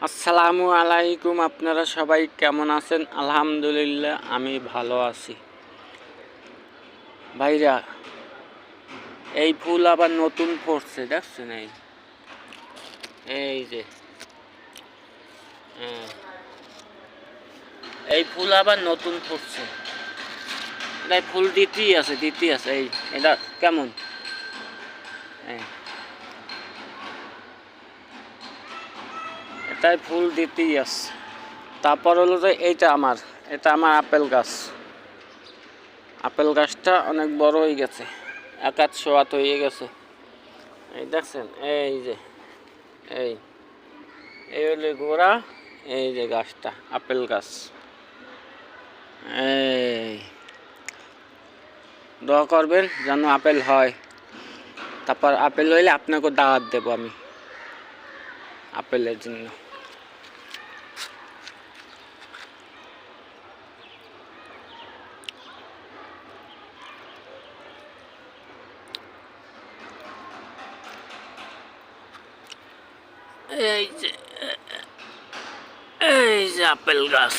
আসসালামু আলাইকুম। আপনারা সবাই কেমন আছেন? আলহামদুলিল্লাহ আমি ভালো আছি। ভাইরা, এই ফুল আবার নতুন ফুটছে, দেখছেন? এই যে হ্যাঁ, এই ফুল আবার নতুন ফুটছে। এটাই ফুল দিতেই আছে। এই এটা কেমন? এটাই ফুল দিতেই আছে। তারপর হলো যে এটা আমার আপেল গাছ। আপেল গাছটা অনেক বড় হয়ে গেছে, একাত সোয়াত হয়ে গেছে। এই দেখছেন, এই এই হলে গোড়া, এই যে গাছটা আপেল গাছ। এই দোয়া করবেন যেন আপেল হয়। তারপর আপেল হইলে আপনাকে দাওয়াত দেব আমি আপেলের জন্য। এই যে আপেল গাছ।